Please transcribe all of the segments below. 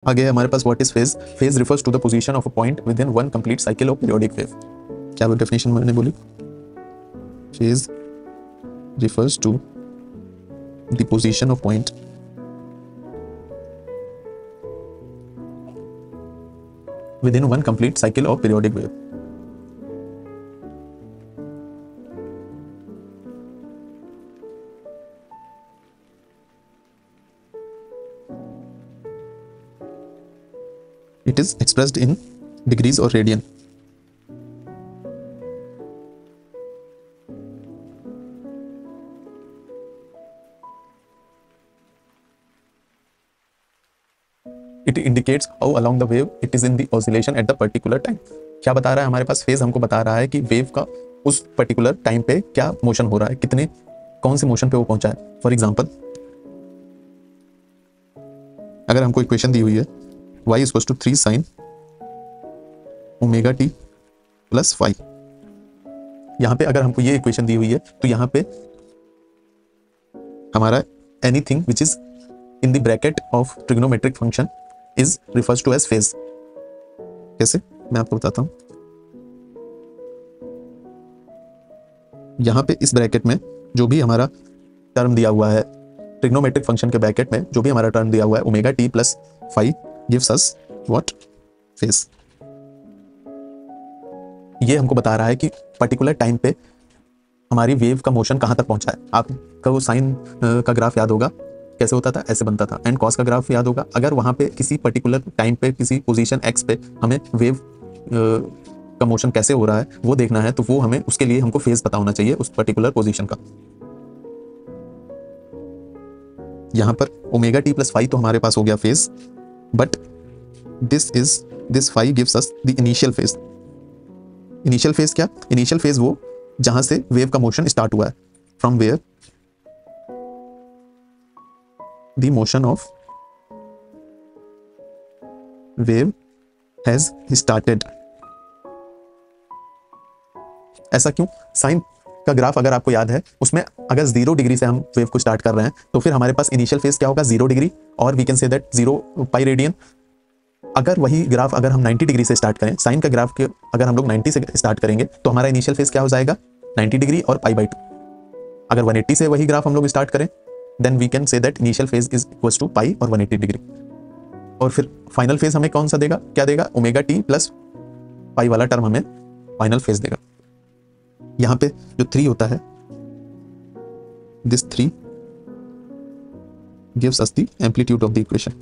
आगे हमारे पास what is phase. Phase refers to the position of a point within one complete cycle of periodic wave. क्या वो definition मैंने बोली? Phase refers to the position of point within one complete cycle of periodic wave. It is expressed in degrees or radian. It indicates how along the wave it is in the oscillation at the particular time. क्या बता रहा है हमारे पास? Phase हमको बता रहा है कि वेव का उस पर्टिकुलर टाइम पे क्या मोशन हो रहा है, कितने कौन से मोशन पे वो पहुंचा है। फॉर एग्जांपल, अगर हमको इक्वेशन दी हुई है y equals to 3 sin omega T plus phi, यहाँ पे अगर हमको ये इक्वेशन दी हुई है तो यहाँ पे हमारा anything which is in the bracket of trigonometric function is refers to as phase. कैसे, मैं आपको बताता हूं। यहां पे इस ब्रैकेट में जो भी हमारा टर्म दिया हुआ है, ट्रिग्नोमेट्रिक फंक्शन के ब्रैकेट में जो भी हमारा टर्म दिया हुआ है omega T plus phi gives us what? Phase. ये हमको बता रहा है कि पर्टिकुलर टाइम पे हमारी वेव का मोशन कहां तक पहुंचा है। आपका वो साइन का ग्राफ याद होगा, कैसे होता था? ऐसे बनता था। एंड कॉस का ग्राफ याद होगा। अगर वहां पे किसी पर्टिकुलर टाइम पे किसी पोजीशन एक्स पे हमें वेव का मोशन कैसे हो रहा है वो देखना है, तो वो हमें उसके लिए हमको फेज पता होना चाहिए उस पर्टिकुलर पोजीशन का। यहां पर ओमेगा टी प्लस फाई तो हमारे पास हो गया phase, but this phi gives us the initial phase. Initial phase क्या? इनिशियल फेज वो जहां से वेव का मोशन स्टार्ट हुआ है, from where the motion of wave has started। ऐसा क्यों? साइन का ग्राफ अगर आपको याद है, उसमें अगर 0 डिग्री से हम वेव को स्टार्ट कर रहे हैं तो फिर हमारे पास इनिशियल फेज क्या होगा? 0 डिग्री, और we can say that 0 pi radian. अगर वही ग्राफ अगर हम 90 डिग्री से स्टार्ट करें, साइन का ग्राफ के अगर हम लोग 90 से स्टार्ट करेंगे तो हमारा इनिशियल फेज क्या हो जाएगा? 90 डिग्री और पाई बाई 2। अगर 180 से वही ग्राफ हम लोग स्टार्ट करें then we can say that initial phase is equals to पाई और 180 डिग्री। और फिर फाइनल फेज हमें कौन सा देगा? क्या देगा? ओमेगा टी प्लस पाई वाला टर्म हमें फाइनल फेज देगा। यहां पे जो 3 होता है, this 3 gives us the amplitude of the equation।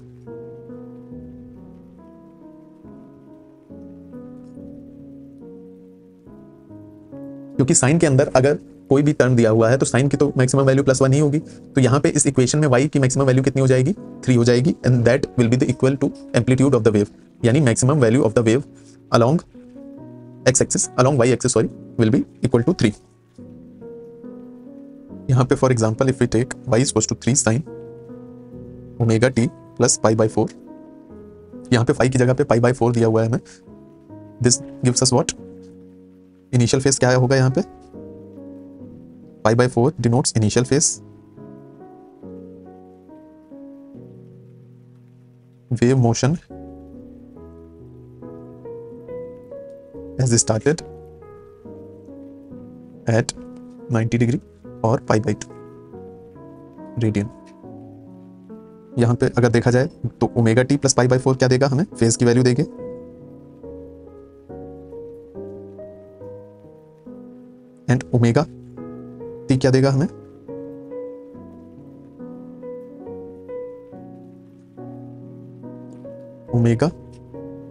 क्योंकि साइन के अंदर अगर कोई भी टर्म दिया हुआ है तो साइन की तो मैक्सिमम वैल्यू +1 ही होगी, तो यहाँ पे इस इक्वेशन में y की मैक्सिमम वैल्यू कितनी हो जाएगी? 3 हो जाएगी। And that will be the equal to amplitude of the wave, यानी maximum value of the wave along x axis, along y axis sorry, will be equal to 3। यहाँ पे for example if we take y equals to 3 sin omega T plus pi by 4, यहाँ पे phi की जगह पे पाई by 4 दिया हुआ है हमें। This gives us what? Initial phase क्या होगा? यहाँ पे पाई by 4 denotes initial phase, wave motion has started at 90 degree और पाई बाई 2 रेडियन। यहां पे अगर देखा जाए तो omega T plus pi by 4 क्या देगा हमें? फेज की वैल्यू देंगे। एंड ओमेगा टी क्या देगा हमें? Omega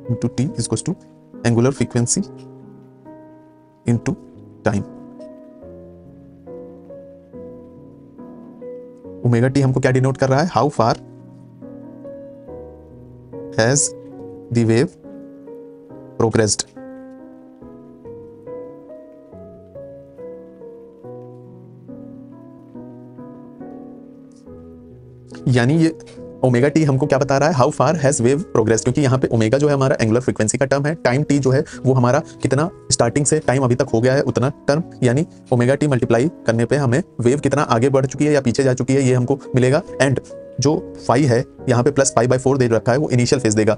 into t is equals to angular frequency into time. Omega t हमको क्या डिनोट कर रहा है? How far has the wave progressed. यानी ये ओमेगा टी हमको क्या बता रहा है? How far has wave progress. क्योंकि यहाँ पे ओमेगा जो है हमारा एंगुलर फ्रीक्वेंसी का टर्म है, टाइम टी जो है वो हमारा कितना स्टार्टिंग से टाइम अभी तक हो गया है उतना टर्म, यानी ओमेगा टी मल्टीप्लाई करने पे हमें वेव कितना आगे बढ़ चुकी है या पीछे जा चुकी है ये हमको मिलेगा। एंड जो फाई है यहाँ पे प्लस पाई बाय 4 दे रखा है, वो इनिशियल फेज देगा।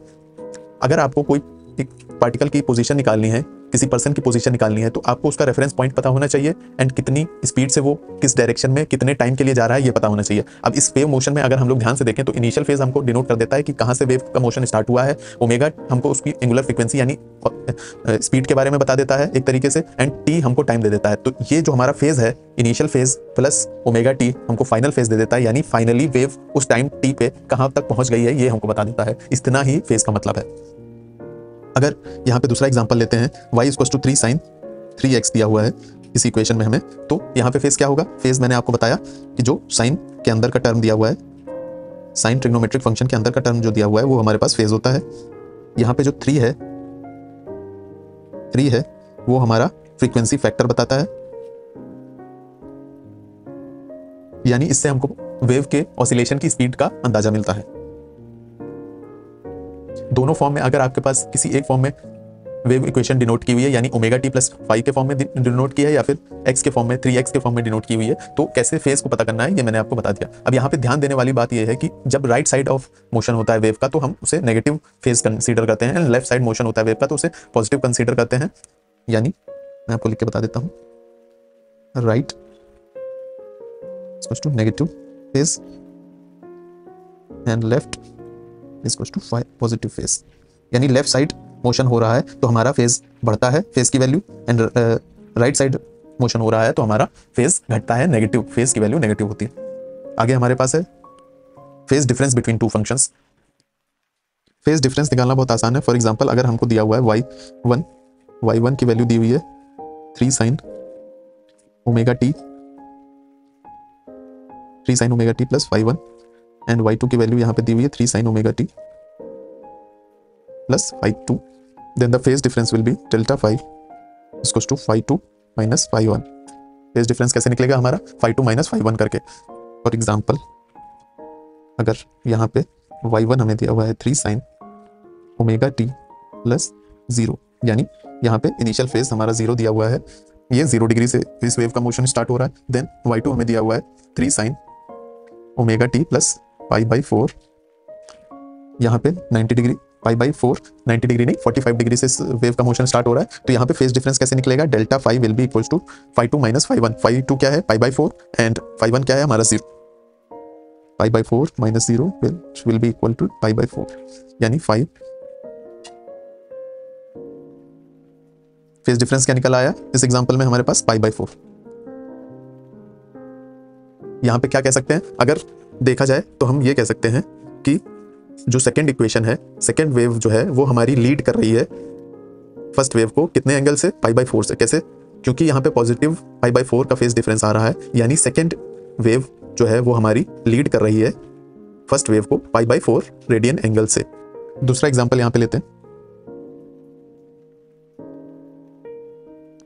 अगर आपको कोई एक पार्टिकल की पोजीशन निकालनी है, किसी पर्सन की पोजीशन निकालनी है, तो आपको उसका रेफरेंस पॉइंट पता होना चाहिए एंड कितनी स्पीड से वो किस डायरेक्शन में कितने टाइम के लिए जा रहा है ये पता होना चाहिए। अब इस वेव मोशन में अगर हम लोग ध्यान से देखें तो इनिशियल फेज हमको डिनोट कर देता है कि कहाँ से वेव का मोशन स्टार्ट हुआ है, ओमेगा हमको उसकी एंगुलर फ्रीक्वेंसी यानी स्पीड के बारे में बता देता है एक तरीके से, एंड टी हमको टाइम दे देता है। तो ये जो हमारा फेज है initial phase plus omega t हमको फाइनल फेज दे देता है, यानी फाइनली वेव उस टाइम टी पे कहाँ तक पहुंच गई है ये हमको बता देता है। इतना ही फेज का मतलब है। अगर यहाँ पे दूसरा एग्जांपल लेते हैं, y equals to 3 sin 3x दिया हुआ है इस इक्वेशन में हमें, तो यहाँ पे फेज क्या होगा? फेज मैंने आपको बताया कि जो साइन के अंदर का टर्म दिया हुआ है, साइन ट्रिग्नोमेट्रिक फंक्शन के अंदर का टर्म जो दिया हुआ है वो हमारे पास फेज होता है। यहाँ पे जो 3 है वो हमारा फ्रीक्वेंसी फैक्टर बताता है, यानी इससे हमको वेव के ऑसिलेशन की स्पीड का अंदाजा मिलता है। दोनों फॉर्म में अगर आपके पास किसी एक फॉर्म में वेव इक्वेशन डिनोट की हुई है, यानी ओमेगा टी प्लस 5 के फॉर्म में डिनोट की है या फिर x के फॉर्म में 3x के फॉर्म में डिनोट की हुई है, तो कैसे फेज को पता करना है ये मैंने आपको बता दिया। अब यहाँ पे ध्यान देने वाली बात ये है कि जब राइट साइड ऑफ मोशन होता है वेव का तो हम उसे नेगेटिव फेज कंसीडर करते हैं, एंड लेफ्ट साइड मोशन होता है वेव का तो उसे पॉजिटिव कंसीडर करते हैं। यानी मैं आपको लिख के बता देता हूँ, right equals to negative phase and left equals to positive phase. यानी लेफ्ट साइड मोशन हो रहा है तो हमारा फेज बढ़ता है, फेज की value, and right side motion हो रहा है तो हमारा फेज घटता है, नेगेटिव फेज की वैल्यू नेगेटिव होती है। आगे हमारे पास है phase difference between two functions. Phase difference निकालना बहुत आसान है। फॉर एग्जांपल अगर हमको दिया हुआ है y1 की वैल्यू दी हुई है 3 sin omega T plus y1, and y2 की वैल्यू यहाँ पे दी हुई है 3 sin omega T plus y2, then the phase difference will be delta phi is equals to phi2 minus phi1। Phase difference कैसे निकलेगा हमारा? phi2 minus phi1 करके। For example अगर यहाँ पे y1 हमें दिया हुआ है 3 sin ओमेगा टी प्लस 0, यानी यहाँ पे इनिशियल फेज हमारा 0 दिया हुआ है, ये 0 डिग्री से इस वेव का मोशन स्टार्ट हो रहा है। देन y2 हमें दिया हुआ है 3 sin omega T plus pi by 4, यहाँ पे 90 डिग्री, पाई बाई 4 90 डिग्री नहीं 45 डिग्री से वेव का मोशन स्टार्ट हो रहा है। तो यहाँ पे फेज डिफरेंस कैसे निकलेगा? Delta phi will be equals to phi2 minus phi1। phi2 क्या है? पाई बाई 4, एंड phi1 क्या है हमारा 0। Pi by 4 minus 0 will be equal to pi by 4, यानी 5। फेज डिफरेंस क्या निकल आया इस एग्जांपल में हमारे पास? पाई बाई 4। यहाँ पे क्या कह सकते हैं? अगर देखा जाए तो हम ये कह सकते हैं कि जो सेकेंड इक्वेशन है, सेकेंड वेव जो है वो हमारी लीड कर रही है फर्स्ट वेव को कितने एंगल से? पाई बाई 4 से। कैसे? क्योंकि यहाँ पे पॉजिटिव पाई बाई 4 का फेज डिफरेंस आ रहा है, यानी सेकेंड वेव जो है वो हमारी लीड कर रही है फर्स्ट वेव को पाई बाई 4 रेडियन एंगल से। दूसरा एग्जांपल यहाँ पे लेते हैं,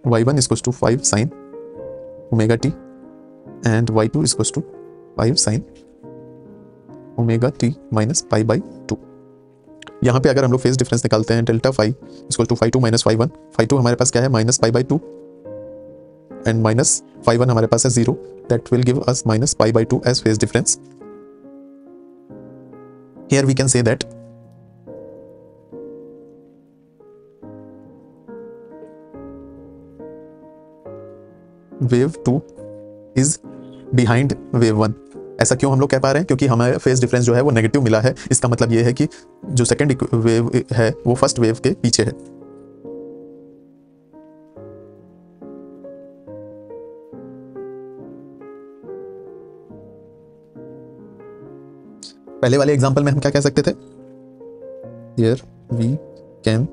y1 equals to 5 sin omega T and y2 equals to 5 sin omega T minus pi by 2। यहाँ पे अगर हम लोग फेज डिफरेंस निकालते हैं delta phi equal to phi2 minus phi1, phi2 हमारे पास क्या है? Minus pi by 2, and minus phi1 हमारे पास है 0, that will give us minus pi by 2 as phase difference. Here we can say that wave 2 is behind wave 1। ऐसा क्यों हम लोग कह पा रहे हैं? क्योंकि हमें फेज डिफरेंस जो है वो नेगेटिव मिला है। इसका मतलब ये है कि जो सेकंड वेव है वो फर्स्ट वेव के पीछे है। पहले वाले एग्जांपल में हम क्या कह सकते थे? Here we can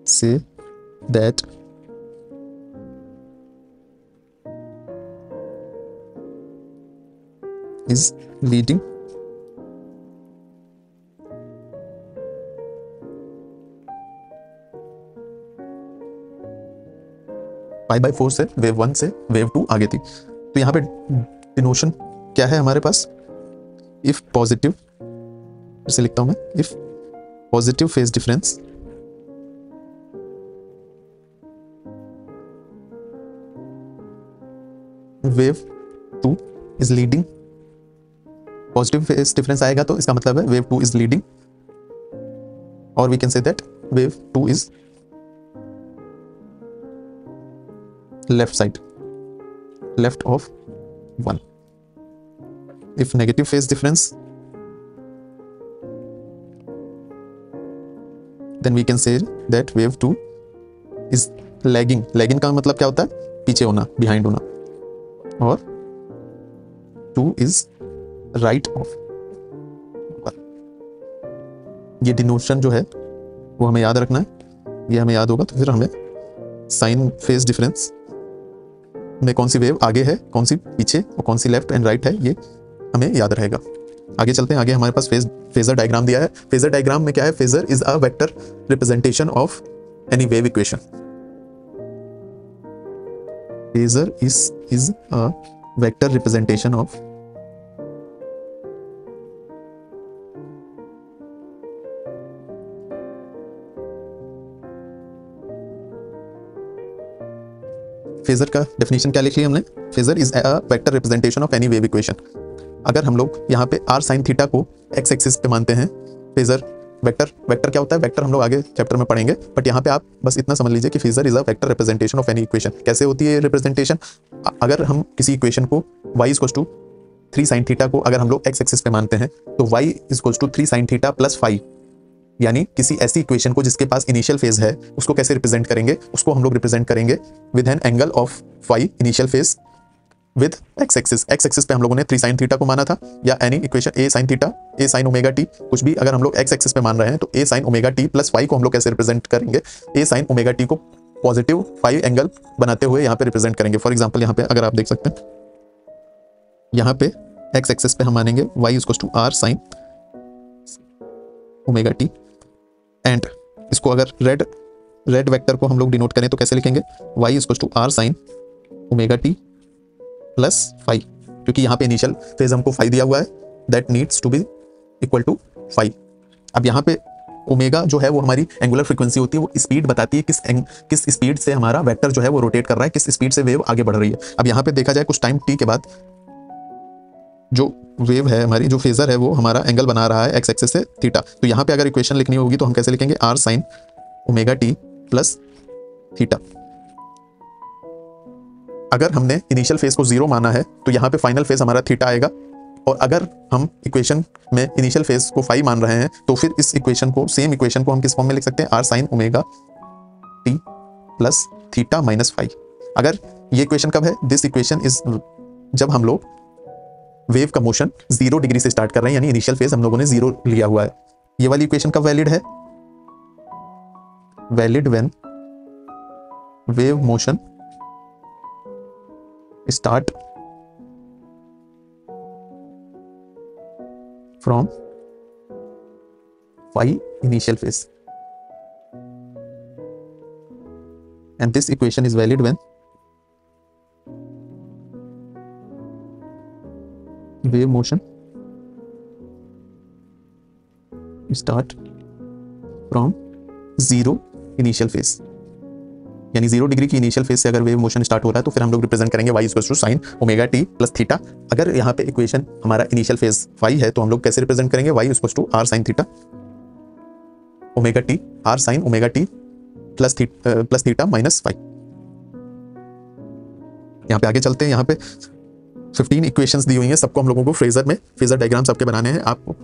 say that is leading pi by 4 से वेव 1 से वेव 2 आगे थी। तो यहाँ पे डिनोशन क्या है हमारे पास? इफ पॉजिटिव, फिर से लिखता हूं मैं, if positive phase difference wave 2 is leading positive phase difference आएगा तो इसका मतलब है वेव 2 इज लीडिंग, और we can say that wave 2 is left side, left of 1. If negative phase difference, then we can say that wave 2 is lagging. Lagging का मतलब क्या होता है? पीछे होना, behind होना. और 2 is right of 1. ये डिनोशन जो है वो हमें याद रखना है. ये हमें याद होगा तो फिर हमें साइन फेज डिफरेंस में कौन सी वेव आगे है, कौन सी पीछे और कौन सी लेफ्ट एंड राइट है, ये हमें याद रहेगा. आगे चलते हैं. आगे हमारे पास फेजर डायग्राम दिया है. फेजर डायग्राम में क्या है? Phasor is a vector representation of any wave equation. Phasor is a vector representation of phasor का डेफिनेशन क्या लिख लिया हमने? Phasor is a vector representation of any wave equation. अगर हम लोग यहाँ पे r sin थीटा को x एक्सिस पे मानते हैं, फेजर वेक्टर क्या होता है? वेक्टर हम लोग आगे चैप्टर में पढ़ेंगे, बट यहाँ पे आप बस इतना समझ लीजिए कि phasor is a vector representation of any equation. कैसे होती है रिप्रेजेंटेशन? अगर हम किसी इक्वेशन को y equals to 3 sin theta को अगर हम लोग x एक्सिस पे मानते हैं तो y equals to 3 sin theta plus 5, यानी किसी ऐसी इक्वेशन को जिसके पास इनिशियल फेज है उसको कैसे रिप्रेजेंट करेंगे? उसको हम लोग रिप्रेजेंट करेंगे with an angle of 5 initial phase with x axis. x axis पे हम लोगों ने 3 sin थीटा को माना था, या any equation a sin theta, a sin omega t, कुछ भी अगर हम लोग x एक्सिस पे मान रहे हैं तो a sin omega t plus 5 को हम लोग कैसे रिप्रेजेंट करेंगे? a sin ओमेगा t को पॉजिटिव 5 एंगल बनाते हुए यहाँ पे रिप्रेजेंट करेंगे. फॉर एग्जाम्पल यहाँ पे अगर आप देख सकते हैं, यहाँ पे x एक्सिस पे हम मानेंगे y equals to r sin omega t, and इसको अगर रेड वेक्टर को हम लोग डिनोट करें तो कैसे लिखेंगे? y equals to r sin omega t plus 5, क्योंकि यहाँ पे इनिशियल फेज हमको 5 दिया हुआ है, that needs to be equal to 5. अब यहाँ पे ओमेगा जो है वो हमारी एंगुलर फ्रीक्वेंसी होती है, वो स्पीड बताती है किस स्पीड से हमारा वेक्टर जो है वो रोटेट कर रहा है, किस स्पीड से वेव आगे बढ़ रही है. अब यहाँ पे देखा जाए कुछ टाइम t के बाद जो वेव है हमारी, जो फेजर है वो हमारा एंगल बना रहा है x एक्सिस से थीटा. तो यहाँ पे अगर इक्वेशन लिखनी होगी तो हम कैसे लिखेंगे? r sin omega t plus theta. अगर हमने इनिशियल फेज को 0 माना है तो यहाँ पे फाइनल फेज हमारा थीटा आएगा, और अगर हम इक्वेशन में इनिशियल फेज को 5 मान रहे हैं तो फिर इस इक्वेशन को, सेम इक्वेशन को हम किस फॉर्म में लिख सकते हैं? r sin omega t plus theta minus 5. अगर ये इक्वेशन कब है? दिस इक्वेशन इज जब हम लोग वेव का मोशन 0 डिग्री से स्टार्ट कर रहे हैं, यानी इनिशियल फेज हम लोगों ने 0 लिया हुआ है. ये वाली इक्वेशन कब वैलिड है? Valid when wave motion start from 5 initial phase, and this equation is valid when wave motion start from 0 initial phase. यानी 0 डिग्री की इनिशियल फेज से अगर वेव मोशन स्टार्ट हो रहा है तो फिर हम लोग रिप्रेजेंट करेंगे y equals to sine omega t plus theta. अगर यहाँ पे इक्वेशन हमारा इनिशियल फेज 5 है तो हम लोग कैसे रिप्रेजेंट करेंगे? y equals to r sin theta omega t, r sin omega t plus theta minus 5. यहाँ पे आगे चलते हैं. यहाँ पे 15 इक्वेशंस दी हुई हैं, सबको हम लोगों को फेजर डायग्राम सबके बनाने हैं. आप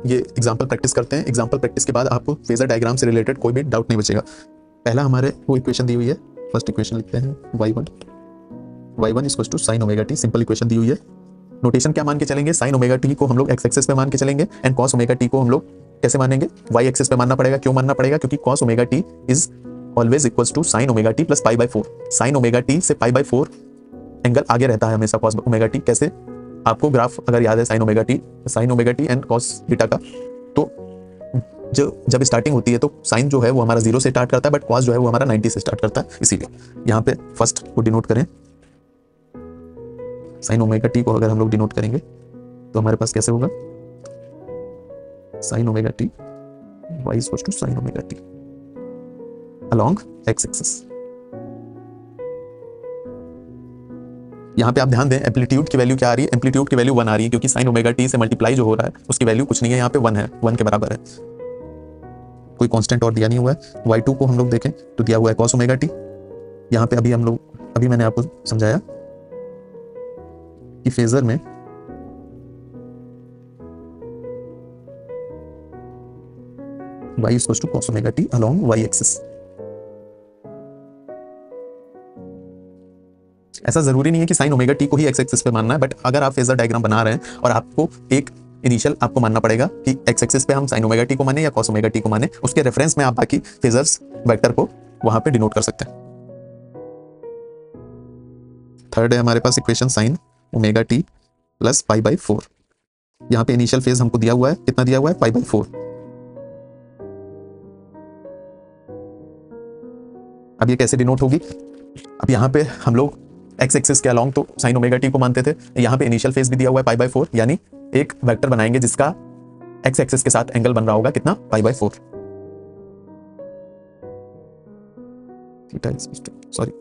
ये एग्जाम्पल प्रैक्टिस करते हैं. एग्जाम्पल प्रैक्टिस के बाद आपको फेजर डायग्राम से रिलेटेड कोई भी डाउट नहीं बचेगा. पहला हमारे वो इक्वेशन दी हुई है, फर्स्ट इक्वेशन लिखते हैं y1 equals to sine omega T. Simple equation दी हुई है. नोटेशन क्या मान के चलेंगे? साइन ओमेगा टी को हम लोग x एक्सिस पे मान के चलेंगे, एंड कॉस ओमेगा टी को हम लोग कैसे मानेंगे? y एक्सिस पे मानना पड़ेगा. क्यों मानना पड़ेगा? क्योंकि cos omega T is always equals to sine omega T plus π/4. Sine omega T से π/4 एंगल आगे रहता है हमेशा कॉस ओमेगा टी. कैसे? आपको ग्राफ अगर याद है sign omega T and cos theta का, तो जब स्टार्टिंग होती है तो साइन जो है वो हमारा 0 से स्टार्ट करता है, बट कॉस जो है वो हमारा 90 से स्टार्ट करता है. इसीलिए यहाँ पे फर्स्ट को डिनोट करें, साइन ओमेगा टी को अगर हम लोग डिनोट करेंगे तो हमारे पास कैसे होगा? Sine omega t y equals to sine omega t along x axis. यहाँ पे आप ध्यान दें एम्पलीट्यूड की वैल्यू क्या आ रही है, एम्पलीट्यूड की वैल्यू 1 आ रही है, क्योंकि साइन ओमेगा टी से मल्टीप्लाई जो हो रहा है उसकी वैल्यू कुछ नहीं है, यहाँ पे 1 है, 1 के बराबर है, कोई कांस्टेंट और दिया नहीं हुआ है। y2 को हम लोग देखें तो दिया हुआ है cos ओमेगा टी। यहाँ पे अभी मैंने आपको समझाया कि फेजर में y is to cos omega t along y axis. ऐसा जरूरी नहीं है कि साइन ओमेगा टी को ही एक्स एक्सिस पे मानना है, बट अगर आप फेजर डायग्राम बना रहे हैं और आपको एक इनिशियल आपको मानना पड़ेगा कि एक्स एक्सिस पे हम साइन ओमेगा टी को माने या कॉस ओमेगा टी को माने, उसके रेफरेंस में आप बाकी फेजर्स वेक्टर को वहां पे डिनोट कर सकते हैं। थर्ड है हमारे पास equation sine omega T plus pi by 4। यहाँ पे इनिशियल फेज हमको दिया हुआ है, कितना दिया हुआ है, पाई बाई 4। अब ये कैसे डिनोट होगी, अब यहाँ पे हम लोग एक्स एक्सिस के अलोंग तो साइन ओमेगा टी को मानते थे, यहाँ पे इनिशियल फेज भी दिया हुआ है पाई बाई 4, यानी एक वेक्टर बनाएंगे जिसका एक्स एक्सिस के साथ एंगल बन रहा होगा कितना, पाई by 4। Sorry,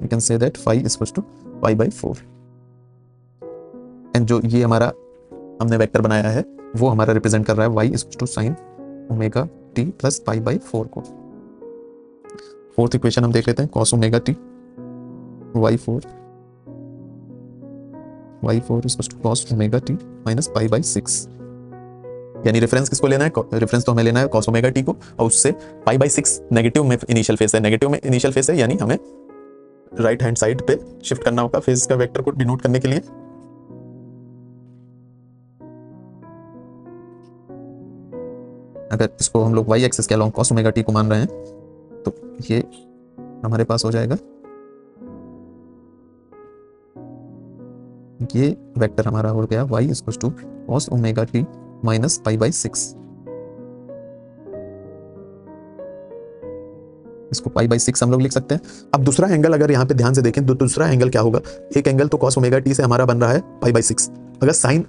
we can say that phi is equals to pi by 4 and जो ये हमारा हमने वेक्टर बनाया है वो हमारा रिप्रेजेंट कर रहा है y is equals to sin omega t plus pi by 4 को। फोर्थ इक्वेशन हम देख लेते हैं, cos omega t y4 is equals to cos omega t minus pi by 6, यानी रेफरेंस किसको लेना है, रेफरेंस तो हमें लेना है cos ओमेगा t को, और उससे पाई बाई 6 नेगेटिव में इनिशियल फेस है, नेगेटिव में इनिशियल फेस है, यानी हमें राइट हैंड साइड पे शिफ्ट करना होगा फेज का वेक्टर को डिनोट करने के लिए। अगर इसको हम लोग y एक्सिस के अलोंग cos ओमेगा t को मान रहे हैं तो ये हमारे पास हो जाएगा, ये वेक्टर हमारा हो गया y is equal to cos omega t minus pi by 6। इसको पाई बाई 6 हम लोग लिख सकते हैं। अब दूसरा एंगल अगर यहाँ पे ध्यान से देखें तो दूसरा एंगल क्या होगा, एक एंगल तो cos ओमेगा t से हमारा बन रहा है पाई बाई 6, अगर साइन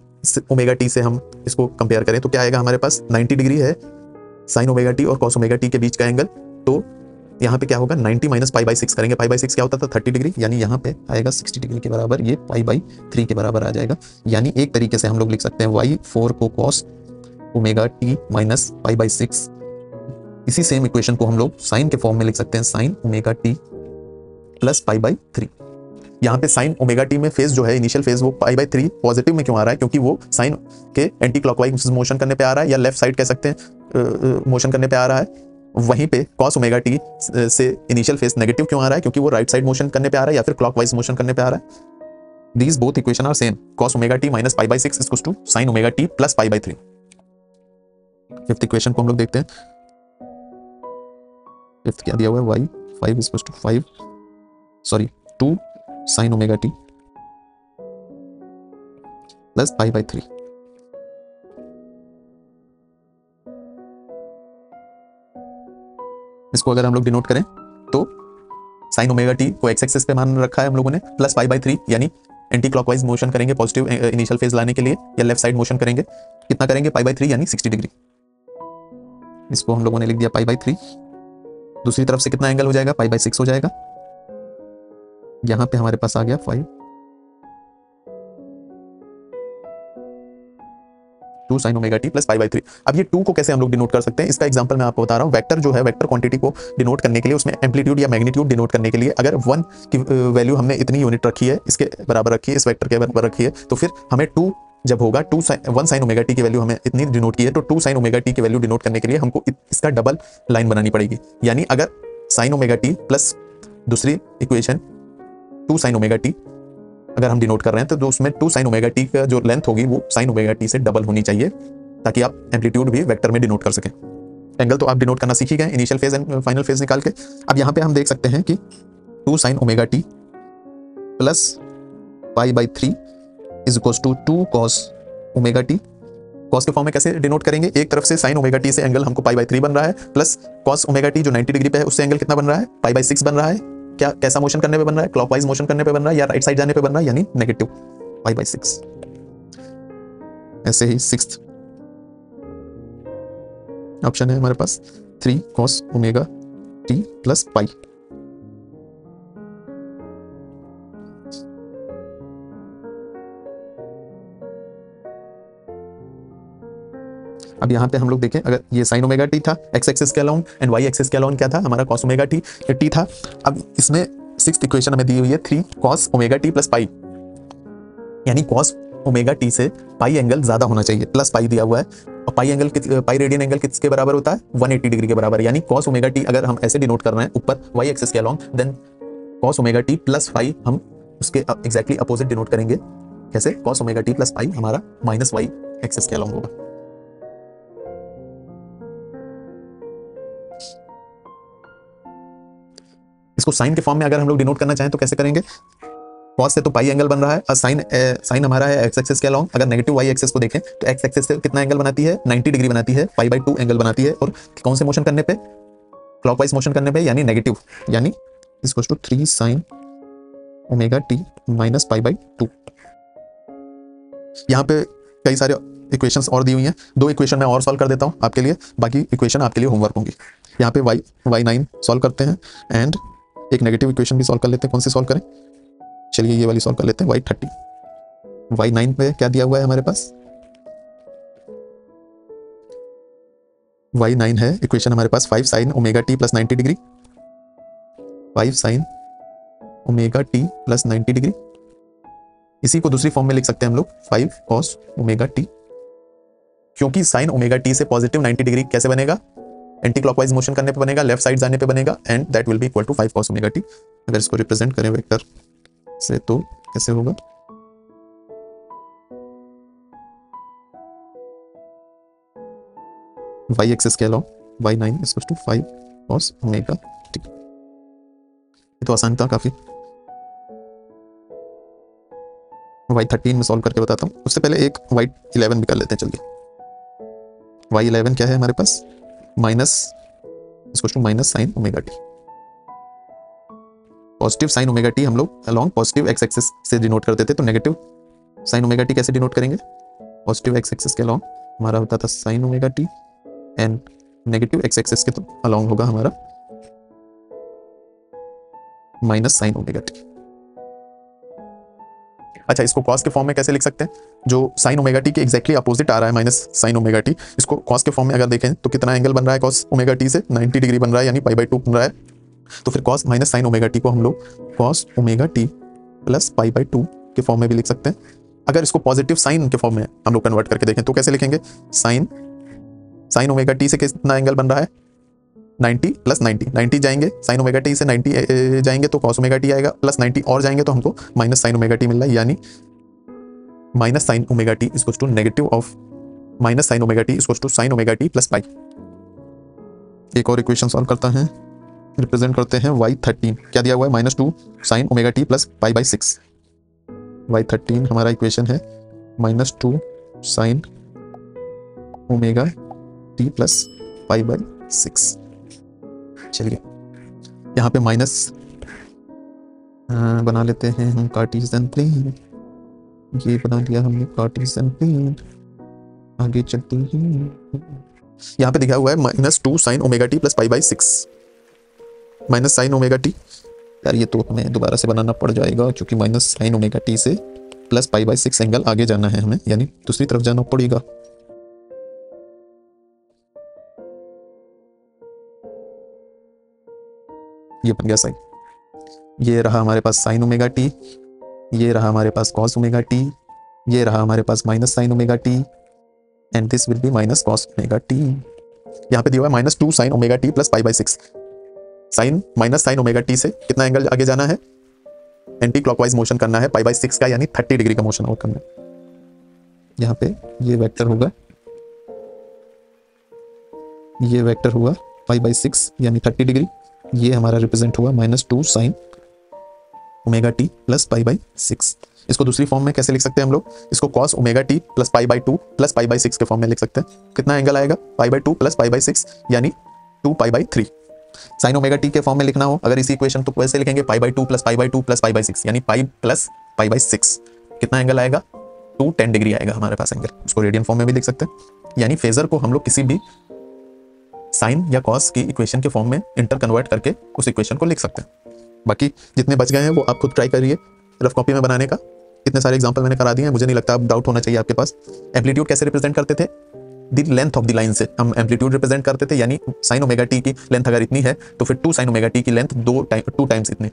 ओमेगा t से हम इसको कंपेयर करें तो क्या आएगा, हमारे पास 90 डिग्री है साइन ओमेगा t और cos ओमेगा t के बीच का एंगल, तो यहाँ पे क्या होगा 90 माइनस पाई बाई 6 करेंगे, पाई बाई 6 क्या होता था 30 डिग्री, यानी यहाँ पे आएगा 60 डिग्री के बराबर, ये पाई बाई 3 के बराबर आ जाएगा। यानी एक तरीके से हम लोग लिख सकते हैं y4 को cos omega t minus pi by 6, इसी सेम इक्वेशन को हम लोग साइन के फॉर्म में लिख सकते हैं sine omega t plus pi by 3। यहाँ पे साइन ओमेगा टी में फेज जो है इनिशियल फेज वो पाई बाई 3 पॉजिटिव में क्यों आ रहा है, क्योंकि वो साइन के एंटी क्लॉकवाइज मोशन करने पे आ रहा है, या लेफ्ट साइड कह सकते हैं मोशन करने पे आ रहा है। वहीं पे cos ओमेगा टी से इनिशियल फेज नेगेटिव क्यों आ रहा है, क्योंकि वो राइट साइड मोशन करने पे आ रहा है या फिर क्लॉकवाइज मोशन करने पे आ रहा है। These both equation are same, cos omega T minus pi by 6 is equal to sine omega T plus pi by 3। Fifth equation को हम लोग देखते हैं, फिफ्थ क्या दिया हुआ है, y5 is equal to 2 sine omega T plus pi by 3। इसको अगर हम लोग डिनोट करें तो साइन ओमेगा टी को एक्स एक्सिस पे मान रखा है हम लोगों ने, प्लस पाई बाई 3, यानी एंटी क्लॉकवाइज मोशन करेंगे पॉजिटिव इनिशियल फेज लाने के लिए, या लेफ्ट साइड मोशन करेंगे, कितना करेंगे पाई बाई 3 यानी 60 डिग्री। इसको हम लोगों ने लिख दिया पाई बाई 3। दूसरी तरफ से कितना एंगल हो जाएगा, पाई बाई 6 हो जाएगा। यहां पे हमारे पास आ गया 2 sine omega T plus pi by 3। अब ये 2 को कैसे हम लोग डिनोट कर सकते हैं, इसका एग्जांपल मैं आपको बता रहा हूं। वेक्टर जो है, वेक्टर क्वांटिटी को डिनोट करने के लिए, उसमें एम्पलीट्यूड या मैग्नीट्यूड डिनोट करने के लिए अगर 1 की वैल्यू हमने इतनी यूनिट रखी है, इसके बराबर रखी है, इस वेक्टर के बराबर रखी है, तो फिर हमें 2 जब होगा 1 साइन ओमेगा टी की वैल्यू हमें इतनी डिनोट की है, तो 2 साइन ओमेगा टी की वैल्यू डिनोट करने के लिए हमको इसका डबल लाइन बनानी पड़ेगी। यानी अगर साइन ओमेगा टी प्लस दूसरी इक्वेशन 2 साइन ओमेगा टी अगर हम डिनोट कर रहे हैं तो उसमें 2 साइन ओमेगा टी का जो लेंथ होगी वो साइन ओमेगा टी से डबल होनी चाहिए, ताकि आप एम्पलीट्यूड भी वेक्टर में डिनोट कर सकें। एंगल तो आप डिनोट करना सीख ही गए initial phase and final phase निकाल के। अब यहाँ पे हम देख सकते हैं कि 2 sine omega T plus pi by 3 is equal to 2 cos omega t. Cos के फॉर्म में कैसे डिनोट करेंगे, एक तरफ से साइन ओमेगा टी से एंगल हमको पाई बाई 3 बन रहा है, प्लस कॉस ओमेगा टी जो 90 डिग्री पे है उससे एंगल कितना बन रहा है, पाई बाई 6 बन रहा है। क्या कैसा मोशन करने पे बन रहा है, क्लॉकवाइज मोशन करने पे बन रहा है या राइट साइड जाने पे बन रहा है, यानी नेगेटिव पाई बाई 6। ऐसे ही सिक्स्थ ऑप्शन है हमारे पास 3 कॉस ओमेगा टी प्लस पाई। अब यहाँ पे हम लोग देखें, अगर ये साइन ओमेगा टी था एक्स एक्सिस के अलाउंग एंड वाई एक्सिस के अलाउंग क्या था हमारा कॉस ओमेगा टी था। अब इसमें सिक्स्थ इक्वेशन हमें दी हुई है 3 कॉस ओमेगा टी प्लस पाई, यानी कॉस ओमेगा टी से पाई एंगल ज्यादा होना चाहिए, प्लस पाई दिया हुआ है। और पाई रेडियन एंगल किसके बराबर होता है 180 डिग्री के बराबर, यानी कॉस ओमेगा टी अगर हम ऐसे डिनोट कर रहे हैं ऊपर वाई एक्सिस के along, then cos omega T plus pi हम उसके एग्जैक्टली अपोजिट डिनोट करेंगे। कैसे? Cos omega T plus pi हमारा माइनस वाई एक्सिस के अलोंग होगा। इसको साइन के फॉर्म में अगर हम लोग डिनोट करना चाहें तो कैसे करेंगे? कॉस से तो पाई एंगल बन रहा है और साइन हमारा है एक्स एक्सिस के अलोंग। अगर नेगेटिव वाई एक्सिस को देखें तो एक्स एक्सिस से कितना एंगल बनाती है 90 डिग्री बनाती है, पाई/2 एंगल बनाती है। और कौन से मोशन करने पे? क्लॉकवाइज मोशन करने पे, यानी नेगेटिव, यानी equals to 3 sine omega T minus पाई/2। यहाँ पे कई सारे इक्वेशंस और दी हुई हैं, 2 इक्वेशन मैं और सॉल्व कर देता हूँ आपके लिए, बाकी इक्वेशन आपके लिए होमवर्क होंगी। यहाँ पे y9 सॉल्व करते हैं एंड एक नेगेटिव इक्वेशन भी सॉल्व कर लेते हैं। कौन सी सॉल्व करें? चलिए ये वाली सॉल्व कर लेते हैं, y30। y9 पे क्या दिया हुआ है हमारे पास? y9 है इक्वेशन हमारे पास 5 sine omega T plus 90 degree, 5 sine omega T plus 90 degree. इसी को दूसरी फॉर्म में लिख सकते हैं हम लोग 5 कॉस ओमेगा टी, क्योंकि साइन ओमेगा टी से पॉजिटिव 90 डिग्री कैसे बनेगा? एंटी क्लॉकवाइज मोशन करने पे बनेगा, लेफ्ट साइड जाने पे बनेगा, and that will be equal to 5 cos omega t. अगर इसको रिप्रेजेंट करें वेक्टर से तो कैसे होगा? y एक्सिस के along y9 equals to 5 cos omega t. ये तो आसान था काफी। y13 में सॉल्व करके बताता हूँ, उससे पहले एक y11 भी कर लेते हैं। चलिए y11 क्या है हमारे पास? Minus equals to minus sine omega T. Positive sine omega T हम लोग अलोंग पॉजिटिव एक्स एक्सिस से डिनोट करते थे, तो नेगेटिव साइन ओमेगा टी कैसे डिनोट करेंगे? पॉजिटिव एक्स एक्सिस के अलोंग हमारा होता था sine omega T and negative X axis के तो अलोंग होगा हमारा माइनस साइन ओमेगा टी। अच्छा, इसको कॉस के फॉर्म में कैसे लिख सकते हैं? जो साइन ओमेगा टी के एग्जैक्टली अपोजिट आ रहा है माइनस साइन ओमेगा टी, इसको कॉस के फॉर्म में अगर देखें तो कितना एंगल बन रहा है कॉस ओमेगा टी से? 90 डिग्री बन रहा है, यानी पाई/2 बन रहा है। तो फिर cos minus sine omega t को हम लोग कॉस ओमेगा टी प्लस पाई/2 के फॉर्म में भी लिख सकते हैं। अगर इसको पॉजिटिव साइन के फॉर्म में हम लोग कन्वर्ट करके देखें तो कैसे लिखेंगे? साइन ओमेगा टी से कितना एंगल बन रहा है? 90 प्लस 90 जाएंगे, साइन ओमेगा टी से 90 जाएंगे तो कॉस ओमेगा टी आएगा, प्लस 90 और जाएंगे तो हमको माइनस साइन ओमेगा टी मिल रहा है, यानी minus sine omega t equals to negative of minus sine omega t equals to sine omega T plus pi. एक और इक्वेशन सॉल्व करता है, रिप्रेजेंट करते हैं y13। क्या दिया हुआ है? -2 साइन ओमेगा टी प्लस पाई/6। y13 हमारा इक्वेशन है -2 साइन ओमेगा टी प्लस पाई/6। चलिए यहाँ पे माइनस बना लेते हैं हम कार्टेशियन प्लेन। ये बना लिया हमने कार्टेशियन प्लेन। आगे चलते हैं, यहाँ पे दिखा हुआ है -2 साइन ओमेगा टी प्लस पाई/6। माइनस साइन ओमेगा टी, यार ये तो हमें दोबारा से बनाना पड़ जाएगा, क्योंकि माइनस साइन ओमेगा टी से प्लस पाई/6 एंगल आगे जाना है हमें, यानी दूसरी तरफ जाना पड़ेगा। ये बन गया साइन। ये रहा हमारे पास साइन ओमेगा टी, ये रहा हमारे पास कॉस ओमेगा टी, ये रहा हमारे पास minus sine omega T, and this will be minus cos omega T. यहाँ पे दिया हुआ है -2 साइन ओमेगा टी प्लस पाई/6। Sine minus sine omega T से कितना एंगल आगे जाना है? एंटी क्लॉकवाइज मोशन करना है पाई/6 का, यानी 30 डिग्री का मोशन और करना है। यहाँ पे ये वेक्टर होगा, ये वेक्टर हुआ पाई/6 यानी 30 डिग्री। ये हमारा रिप्रेजेंट हुआ -2 साइन ओमेगा टी प्लस पाई/6। इसको दूसरी फॉर्म में कैसे लिख सकते हैं हम लोग? इसको कॉस ओमेगा टी प्लस पाई/2 प्लस पाई/6 के फॉर्म में लिख सकते हैं। कितना एंगल आएगा? पाई/2 प्लस पाई/6 यानी 2 साइन ओमेगा टी के फॉर्म में लिखना हो अगर इसी इक्वेशन तो वैसे लिखेंगे पाई/2 प्लस पाई/2 प्लस पाई/6 यानी पाई प्लस पाई/6। कितना एंगल आएगा? 210 डिग्री आएगा हमारे पास एंगल। उसको रेडियन फॉर्म में भी लिख सकते हैं, यानी फेजर को हम लोग किसी भी साइन या कॉस की इक्वेशन के फॉर्म में इंटर कन्वर्ट करके उस इक्वेशन को लिख सकते हैं। बाकी जितने बच गए हैं वो आप खुद ट्राई करिए रफ कॉपी में बनाने का। इतने सारे एग्जांपल मैंने करा दिए हैं, मुझे नहीं लगता अब डाउट होना चाहिए आपके पास। एम्पलीट्यूड कैसे रिप्रेजेंट करते थे? The length of the line से हम एम्पलीट्यूड रिप्रेजेंट करते थे, यानी साइन ओमेगा टी की लेंथ अगर इतनी है तो फिर 2 साइन ओमेगा टी की लेंथ 2 टाइम्स इतने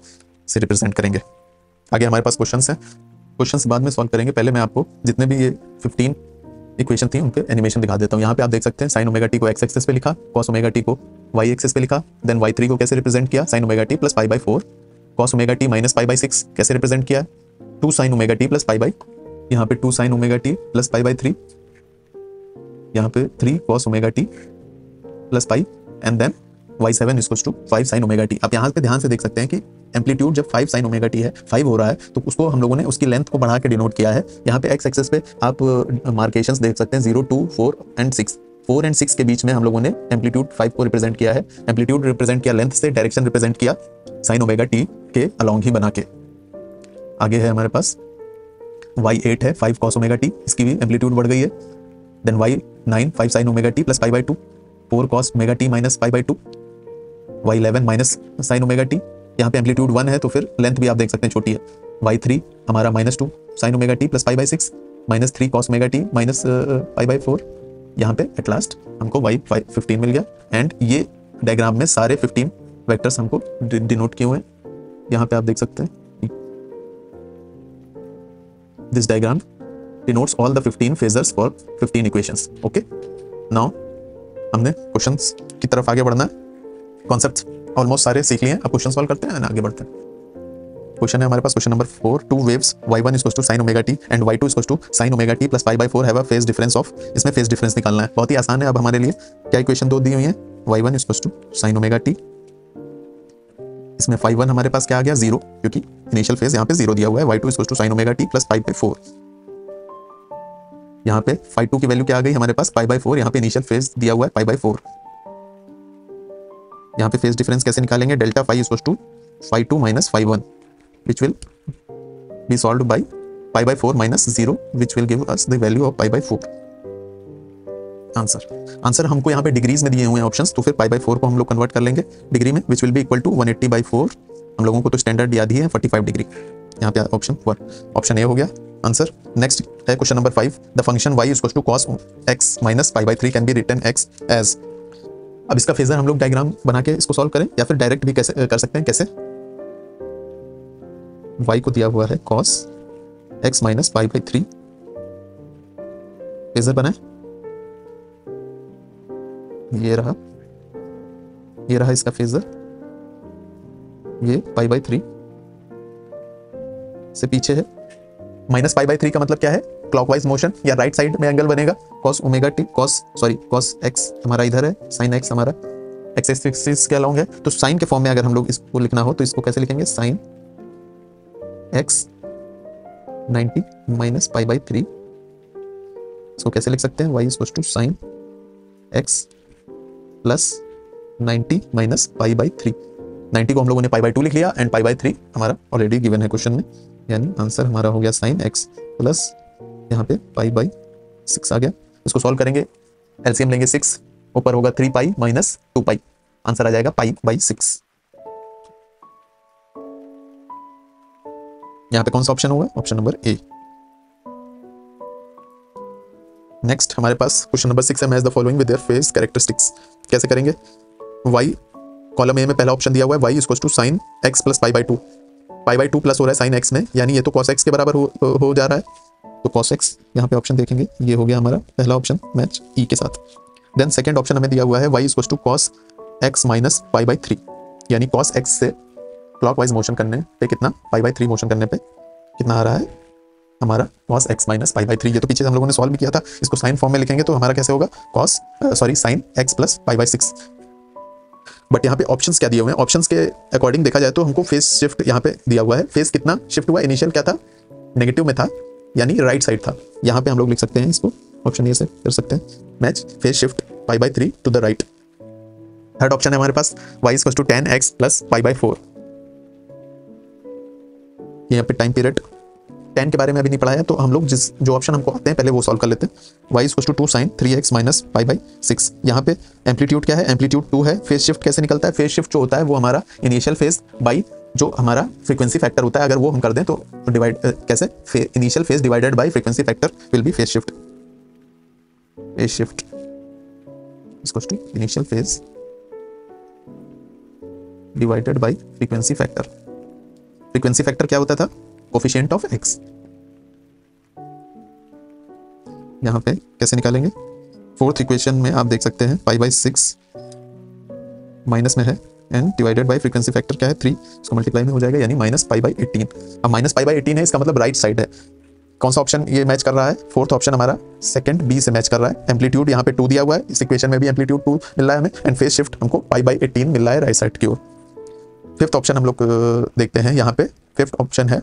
से रिप्रेजेंट करेंगे। आगे हमारे पास क्वेश्चंस हैं, क्वेश्चंस बाद में सॉल्व करेंगे। पहले मैं आपको जितने भी ये 15 इक्वेशन थी उनके एनिमेशन दिखा देता हूँ। यहाँ पे आप देख सकते हैं साइन ओमेगा टी को एक्स एक्सिस पे लिखा, कॉस ओमेगा टी को वाई एक्सिस पे लिखा, देन y3 को कैसे रिप्रेजेंट किया, sine omega T plus pi by 4, cos omega T minus pi by 6 कैसे रिप्रेजेंट किया, 2 sine omega T plus pi by, यहाँ पे 2 sine omega T plus pi by 3, यहाँ पे 3 cos omega T plus pi, and then y7 equals to 5 sine omega t. आप यहाँ पे ध्यान से देख सकते हैं कि एम्पलीट्यूड जब 5 साइन ओमेगा टी है, 5 हो रहा है, तो उसको हम लोगों ने उसकी लेंथ को बढ़ा के डिनोट किया है। यहाँ पे एक्स एक्सिस पे आप मार्केशंस देख सकते हैं 0, 2, 4 एंड 6। 4 एंड 6 के बीच में हम लोगों ने एम्पलीट्यूड 5 को रिप्रेजेंट किया है। एम्पलीट्यूड रिप्रेजेंट किया लेंथ से, डायरेक्शन रिप्रेजेंट किया साइन ओमेगा टी के अलॉन्ग ही बना के। आगे है हमारे पास y8 है 5 कॉस ओमेगा टी, इसकी भी एम्पलीट्यूड बढ़ गई है। Then y9 5 sine omega T plus pi by 2, 4 cos omega T minus pi by 2, y11 minus sine omega T, यहाँ पे एम्पलीट्यूड 1 है तो फिर लेंथ भी आप देख सकते हैं छोटी है। y3 हमारा -2 sine omega T plus pi by 6, -3 cos omega T minus pi by 4। यहाँ पे एट लास्ट हमको y15 मिल गया। एंड ये डायग्राम में सारे 15 वेक्टर्स हमको डिनोट किए हुए हैं, यहाँ पे आप देख सकते हैं। This diagram denotes all the 15 phasors for 15 equations. Okay, now हमने क्वेश्चंस की तरफ आगे बढ़ना है। कॉन्सेप्ट्स ऑलमोस्ट सारे सीख लिए हैं, अब क्वेश्चन सॉल्व करते हैं, आगे बढ़ते हैं। क्वेश्चन है हमारे पास question number 4, 2 waves y1 equals to sine omega T and y2 equals to sine omega T plus pi by 4 have a phase difference of, इसमें फेज डिफरेंस निकालना है। बहुत ही आसान है अब हमारे लिए। क्या इक्वेशन दो दी हुई है, y1 equals to sine omega t, इसमें phi1 हमारे पास क्या आ गया 0, क्योंकि इनिशियल फेज यहाँ पे 0 दिया हुआ है। y2 equals to sine omega T plus pi by 4, यहाँ पे phi2 की वैल्यू क्या आ गई हमारे पास पाई बाई 4, यहाँ पे इनिशियल फेज दिया हुआ है पाई बाई 4। यहाँ पे फेज डिफरेंस कैसे निकालेंगे, delta phi equals to phi2 minus phi1 which will be solved by pi by 4 minus 0 which will give us the value of pi by 4। Answer हमको यहाँ पे डिग्रीज में दिए हुए हैं ऑप्शंस, तो फिर pi by 4 को हम लोग कन्वर्ट कर लेंगे डिग्री में, which will be equal to 180 by 4। हम लोगों को तो स्टैंडर्ड याद ही है 45 डिग्री। यहाँ पे ऑप्शन 1, ऑप्शन ए हो गया आंसर। नेक्स्ट है question number 5, the function y equals to cos x minus pi by 3 can be written x as. अब इसका फेजर हम लोग डायग्राम बना के इसको सॉल्व करें या फिर डायरेक्ट भी कैसे कर सकते हैं, कैसे, y को दिया हुआ है cos x minus pi by 3, phasor बनाए, ये रहा इसका फेजर, ये पाई बाई 3 से पीछे है। माइनस पाई बाई 3 का मतलब क्या है, क्लॉकवाइज मोशन या राइट साइड में एंगल बनेगा। cos omega T cos x हमारा इधर है, sin x हमारा x एक्सिस के अलॉन्ग है। तो साइन के फॉर्म में अगर हम लोग इसको लिखना हो तो इसको कैसे लिखेंगे, sin x 90 minus pi by 3, इसको कैसे लिख सकते हैं, y equals to sine x plus 90 minus pi by 3। 90 को हम लोगों ने पाई बाई 2 लिख लिया एंड पाई बाई 3 हमारा ऑलरेडी गिवन है क्वेश्चन में, यानी आंसर हमारा हो गया साइन x प्लस यहाँ पे पाई बाई 6 आ गया। इसको सॉल्व करेंगे, एलसीएम लेंगे 6, ऊपर होगा 3 पाई माइनस 2 पाई, आंसर आ जाएगा पाई बाई 6। यहाँ पे कौन सा ऑप्शन होगा, ऑप्शन नंबर ए। नेक्स्ट हमारे पास क्वेश्चन नंबर 6 है, match the following with their phase characteristics. कैसे करेंगे, y कॉलम ए में पहला ऑप्शन दिया हुआ है y equals to sine x plus pi by 2, pi by 2 plus हो रहा है साइन x में, यानी ये तो cos x के बराबर हो जा रहा है, तो cos x यहाँ पे ऑप्शन देखेंगे, ये हो गया हमारा पहला ऑप्शन मैच e के साथ। देन सेकंड ऑप्शन हमें दिया हुआ है y equals to cos x minus pi by 3, यानी cos x से क्लॉकवाइज मोशन करने पे कितना, पाई बाई 3 मोशन करने पे कितना आ रहा है हमारा cos x minus pi by 3। ये तो पीछे हम लोगों ने सॉल्व भी किया था, इसको साइन फॉर्म में लिखेंगे तो हमारा कैसे होगा sine x plus pi by 6। But यहाँ पे ऑप्शंस क्या दिए हुए हैं, ऑप्शंस के अकॉर्डिंग देखा जाए तो हमको फेस शिफ्ट यहाँ पे दिया हुआ है, फेस कितना शिफ्ट हुआ, इनिशियल क्या था, नेगेटिव में था, यानी राइट साइड था। यहाँ पे हम लोग लिख सकते हैं इसको, ऑप्शन ए से कर सकते हैं match, phase shift pi by 3 to the right. Third option है हमारे पास y equals to tan x plus pi by 4। यहाँ पे टाइम पीरियड 10 के बारे में अभी नहीं पढ़ा है, तो हम लोग जो ऑप्शन हमको आते हैं पहले वो सॉल्व कर लेते हैं। y equals to 2 sin 3x minus pi by 6। यहाँ पे एम्पलीट्यूड क्या है, एम्पलीट्यूड 2 है। फेज शिफ्ट कैसे निकलता है, फेज शिफ्ट जो होता है वो हमारा इनिशियल फेज बाई जो हमारा फ्रीक्वेंसी फैक्टर होता है, अगर वो हम कर दें तो डिवाइड कैसे, initial phase divided by frequency factor will be phase shift. Phase shift equals to initial phase divided by frequency factor. Frequency factor क्या होता था? Coefficient of x. यहां पे कैसे निकालेंगे? फोर्थ इक्वेशन में आप देख सकते हैं π/6 माइनस में है and divided by frequency factor क्या है 3, इसको मल्टीप्लाई में हो जाएगा यानी -π/18। अब -π/18 है, इसका मतलब राइट साइड है। कौन सा ऑप्शन ये मैच कर रहा है? फोर्थ ऑप्शन हमारा सेकंड बी से मैच कर रहा है। एम्पलीट्यूड यहाँ पे 2 दिया हुआ है, इस इक्वेशन में भी एम्पलीट्यूड 2 मिल रहा है हमें, एंड फेज शिफ्ट हमको π/18 मिल रहा है राइट साइड की ओर। फिफ्थ ऑप्शन हम लोग देखते हैं। यहाँ पे फिफ्थ ऑप्शन है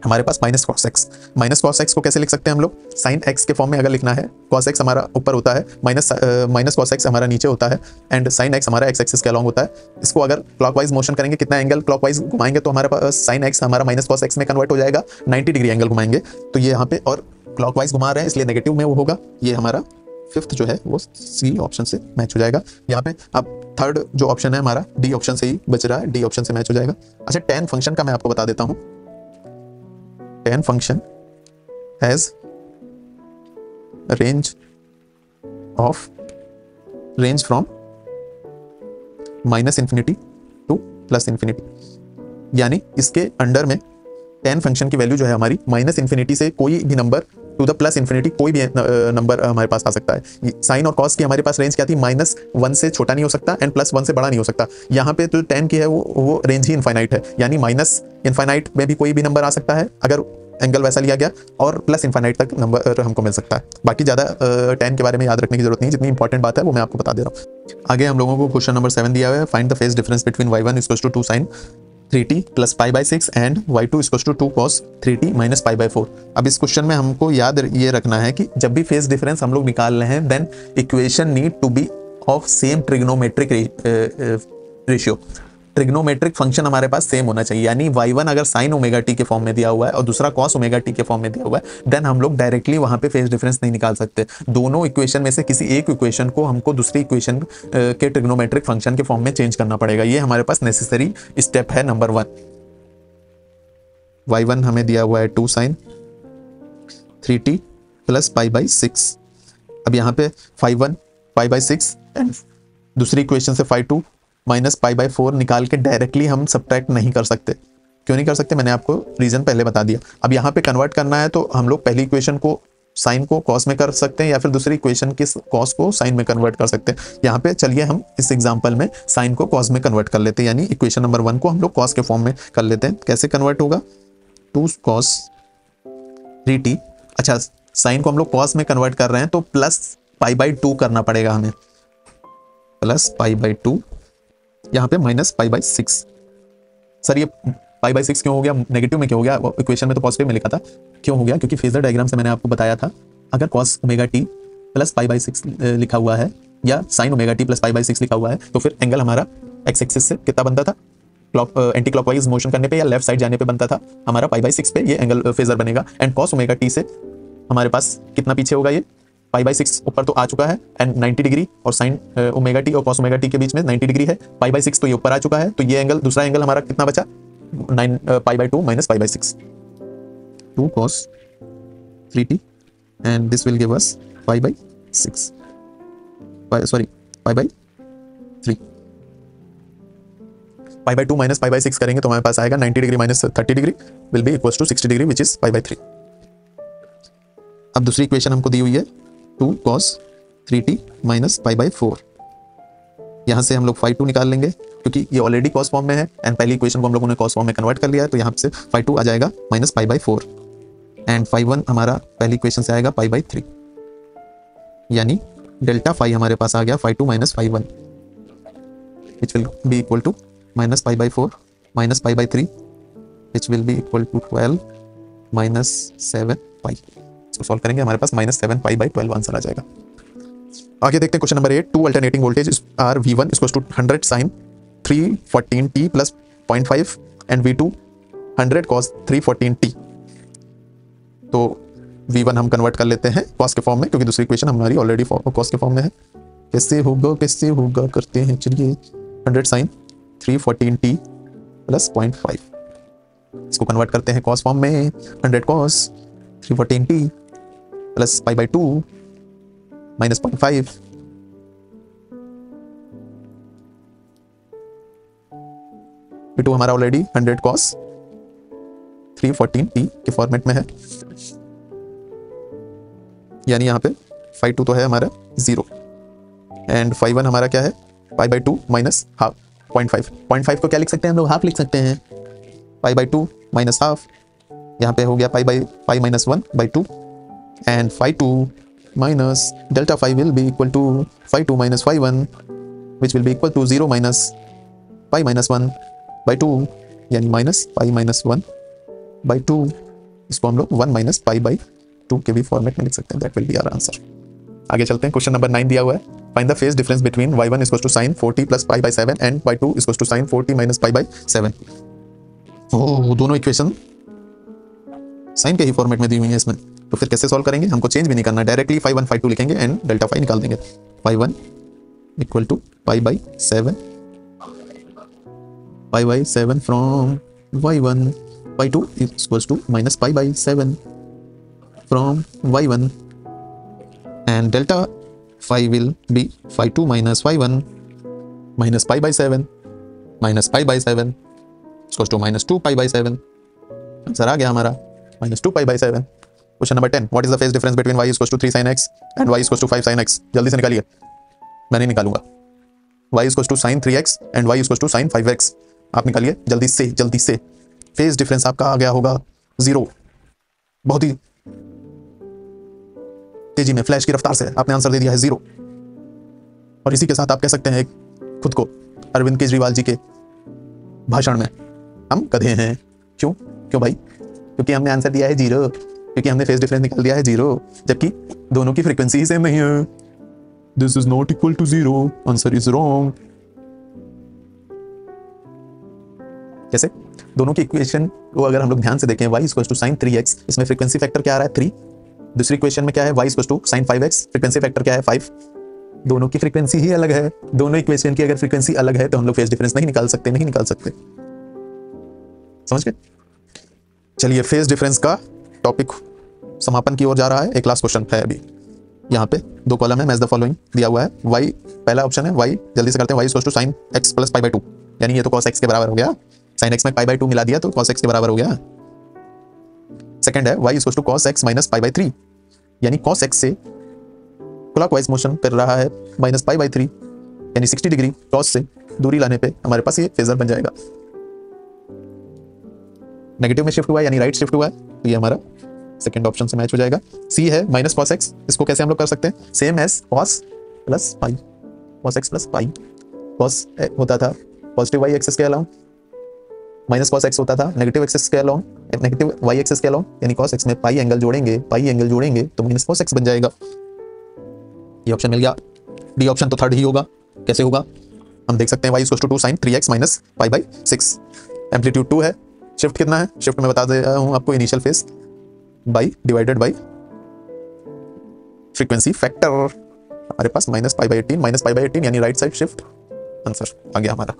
हमारे पास -cos x। -cos x को कैसे लिख सकते हैं हम लोग? sin x के फॉर्म में अगर लिखना है, cos x हमारा ऊपर होता है, माइनस cos x हमारा नीचे होता है, एंड sin x हमारा x एक्सिस के अलॉन्ग होता है। इसको अगर क्लॉकवाइज मोशन करेंगे, कितना एंगल क्लॉकवाइज घुमाएंगे तो हमारे पास sin x हमारा -cos x में कन्वर्ट हो जाएगा, 90 डिग्री एंगल घुमाएंगे तो ये यहाँ पे, और क्लॉकवाइज घुमा रहे हैं इसलिए नेगेटिव में वो होगा। ये हमारा फिफ्थ जो है वो सी ऑप्शन से मैच हो जाएगा। यहाँ पे अब थर्ड जो ऑप्शन है हमारा डी ऑप्शन से ही बच रहा है, डी ऑप्शन से मैच हो जाएगा। अच्छा, tan फंक्शन का मैं आपको बता देता हूँ। tan function has range from -infinity to +infinity, यानी इसके अंडर में tan फंक्शन की वैल्यू जो है हमारी -infinity से कोई भी नंबर टू द +infinity कोई भी नंबर हमारे पास आ सकता है। साइन और कॉस की हमारे पास रेंज क्या थी? -1 से छोटा नहीं हो सकता एंड +1 से बड़ा नहीं हो सकता। यहाँ पे तो tan की है वो रेंज ही इनफाइनाइट है, यानी -इनफाइनाइट में भी कोई भी नंबर आ सकता है अगर एंगल वैसा लिया गया, और +इनफाइनाइट तक नंबर हमको मिल सकता है। बाकी ज़्यादा tan के बारे में याद रखने की जरूरत नहीं, जितनी इंपॉर्टेंट बात है वो मैं आपको बता दे रहा हूँ। आगे हम लोगों को क्वेश्चन नंबर 7 दिया हुआ है, find the phase difference between y1 = 2 sin 3t + π/6 and y2 = 2 cos 3t - π/4। अब इस क्वेश्चन में हमको याद ये रखना है कि जब भी फेज डिफरेंस हम लोग निकाल रहे हैं, then equation need to be of same trigonometric ratio. Trigonometric function हमारे पास सेम होना चाहिए, यानी y1 अगर sin ωt के फॉर्म में दिया हुआ है और दूसरा cos ωt के फॉर्म में दिया हुआ है, देन हम लोग डायरेक्टली वहां पे फेज डिफरेंस नहीं निकाल सकते। दोनों इक्वेशन में से किसी एक इक्वेशन को हमको दूसरी इक्वेशन के ट्रिग्नोमेट्रिक फंक्शन के फॉर्म में चेंज करना पड़ेगा। ये हमारे पास नेसेसरी स्टेप है नंबर 1। y1 हमें दिया हुआ है 2 sin 3t + π/6। अब यहाँ पे φ1 π/6 एंड दूसरी इक्वेशन से φ2 -π/4 निकाल के डायरेक्टली हम सब्ट्रैक्ट नहीं कर सकते। क्यों नहीं कर सकते? मैंने आपको रीजन पहले बता दिया। अब यहाँ पे कन्वर्ट करना है तो हम लोग पहली इक्वेशन को साइन को कॉस में कर सकते हैं, या फिर दूसरी इक्वेशन के कॉस को साइन में कन्वर्ट कर सकते हैं। यहाँ पे चलिए हम इस एग्जांपल में साइन को कॉस में कन्वर्ट कर लेते हैं, यानी इक्वेशन नंबर 1 को हम लोग कॉस के फॉर्म में कर लेते हैं। कैसे कन्वर्ट होगा? 2 cos 3t। अच्छा, साइन को हम लोग कॉस में कन्वर्ट कर रहे हैं तो +π/2 करना पड़ेगा हमें, +π/2, यहाँ पे -π/6। सर ये π/6 क्यों हो गया? नेगेटिव में क्यों हो गया? इक्वेशन में तो पॉजिटिव में लिखा था। क्यों हो गया? क्योंकि फेजर डायग्राम से मैंने आपको बताया था, अगर cos ωt + π/6 लिखा हुआ है या sin ωt + π/6 लिखा हुआ है तो फिर एंगल हमारा x एक्सिस से कितना बनता था? एंटी क्लॉकवाइज मोशन करने पे या लेफ्ट साइड जाने पे बनता था हमारा π/6 पे ये एंगल फेजर बनेगा। एंड cos ωt से हमारे पास कितना पीछे होगा? ये π/6 ऊपर तो आ चुका है एंड 90 डिग्री, और sin ωt और cos ωt के बीच में 90 डिग्री है। π/6 तो ये ऊपर आ चुका है, तो ये एंगल, दूसरा एंगल हमारा कितना बचा? π/2 - π/6, 2 cos 3t and this will give us π/6, π/3। π/2 - π/6 करेंगे तो हमारे पास आएगा 90 degree - 30 degree will be equals to 60 degree, which is π/3। अब दूसरी इक्वेशन हमको दी हुई है 2 cos 3t - π/4। यहाँ से हम लोग φ2 निकाल लेंगे क्योंकि ये ऑलरेडी cos फॉर्म में है एंड पहली इक्वेशन को हम लोगों ने cos फॉर्म में कन्वर्ट कर लिया है, तो यहाँ से φ2 आ जाएगा -π/4 एंड φ1 हमारा पहली इक्वेशन से आएगा π/3, यानी डेल्टा फाई हमारे पास आ गया φ2 - φ1, which will be equal to -π/4 - π/3, which will be equal to 12 - 7π। इसको सॉल्व करेंगे, हमारे पास -7π/12 आंसर आ जाएगा। आगे देखते हैं question number 8। 2 alternating voltage are V1 = 100 sin 314t + 0.5 and V2 100 cos 314t। तो V1 हम कन्वर्ट कर लेते हैं cos के फॉर्म में, क्योंकि दूसरी इक्वेशन हमारी ऑलरेडी cos के फॉर्म में है। कैसे होगा करते हैं, चलिए। 100 sin 314t + 0.5, इसको कन्वर्ट करते हैं cos फॉर्म में। 100 cos 314t + π/2 - 0.5 V2 हमारा ऑलरेडी 100 cos 314t के फॉर्मेट में है, यानी यहाँ पे phi2 तो है हमारा 0 एंड phi1 हमारा क्या है पाई बाई 2 माइनस हाफ 0.5 को क्या लिख सकते हैं हम लोग, हाफ लिख सकते हैं, पाई बाई 2 माइनस हाफ, यहाँ पे हो गया pi minus 1 by 2 and phi2 minus delta phi will be equal to phi2 minus phi1 which will be equal to 0 minus pi minus 1 by 2, यानी माइनस पाई माइनस 1 बाई 2, इसको हम लोग 1 minus pi by 2 के भी format में लिख सकते हैं। That will be our answer. आगे चलते हैं, क्वेश्चन नंबर 9 दिया हुआ है, find the phase difference between y1 equals to sin 40 plus pi by 7 and y2 equals to sin 40 minus pi by 7। Oh, दोनों इक्वेशन साइन के ही फॉर्मेट में दी हुई है इसमें, तो फिर कैसे सॉल्व करेंगे, हमको चेंज भी नहीं करना, डायरेक्टली phi1 phi2 लिखेंगे एंड डेल्टा phi निकाल देंगे। phi1 equal to pi by 7 pi by 7 from y1, phi2 equals to minus pi by 7 from y1 and delta phi will be phi2 minus phi1 minus pi by 7 minus pi by 7 equals to minus 2 pi by 7। Answer आ गया हमारा minus 2 pi by 7। Question number 10, what is the phase difference between y equals to 3 sin x and y equals to 5 sin x? जल्दी से निकालिए, मैं नहीं निकालूंगा। y equals to sin 3x and y equals to sin 5x, आप निकालिए जल्दी से। फेज डिफरेंस आपका आ गया होगा 0, बहुत ही तेजी में फ्लैश की रफ्तार से आपने आंसर दे दिया है 0, और इसी के साथ आप कह सकते हैं खुद को अरविंद केजरीवाल जी के भाषण में हम गधे हैं। क्यों भाई? क्योंकि हमने आंसर दिया है 0, क्योंकि हमने फेज डिफरेंस निकाल दिया है 0, जबकि दोनों की फ्रीक्वेंसी ही सेम नहीं है। This is not equal to 0, answer is wrong. कैसे? दोनों की इक्वेशन को अगर हम लोग ध्यान से देखें, y equals to sin 3x, इसमें फ्रीक्वेंसी फैक्टर क्या आ रहा है 3, दूसरी इक्वेशन में क्या है y equals to sin 5x, frequency factor क्या है 5, दोनों की फ्रीक्वेंसी ही अलग है। दोनों इक्वेशन की अगर फ्रीक्वेंसी अलग है तो हम लोग फेज डिफरेंस नहीं निकाल सकते। समझ गए? चलिए, फेज डिफरेंस का टॉपिक समापन की ओर जा रहा है। एक लास्ट क्वेश्चन है अभी, यहाँ पे 2 कॉलम है, मैच द फॉलोइंग दिया हुआ है। y पहला ऑप्शन है, y जल्दी से करते हैं, y equals to sin x plus pi by 2, यानी ये तो cos x के बराबर हो गया, sin x में पाई बाई 2 मिला दिया तो cos x के बराबर हो गया। सेकंड है, y equals to cos x minus pi by 3, यानी cos x से क्लॉकवाइज मोशन कर रहा है माइनस पाई बाई 3, यानी 60 डिग्री cos से दूरी लाने पे हमारे पास ये फेजर बन जाएगा। नेगेटिव में शिफ्ट हुआ है, यानी राइट शिफ्ट हुआ है, तो ये हमारा सेकंड ऑप्शन से मैच हो जाएगा। सी है माइनस cos x, इसको कैसे हम लोग कर सकते हैं, same as cos plus pi, cos x plus pi. cos होता था पॉजिटिव y एक्सिस के अलाउंग, माइनस cos x होता था नेगेटिव एक्सिस के अलाउंग, नेगेटिव y एक्सिस के अलाउंग, यानी cos x में पाई एंगल जोड़ेंगे तो माइनस cos x बन जाएगा। ये ऑप्शन मिल गया। डी ऑप्शन तो थर्ड ही होगा। कैसे होगा, हम देख सकते हैं y equals to 2 sin 3x minus pi by 6, amplitude 2 है, शिफ्ट कितना है, शिफ्ट में बता दे रहा हूं आपको, initial phase by divided by frequency factor, हमारे पास माइनस पाई बाई 18 यानी राइट साइड शिफ्ट, आंसर आ गया हमारा।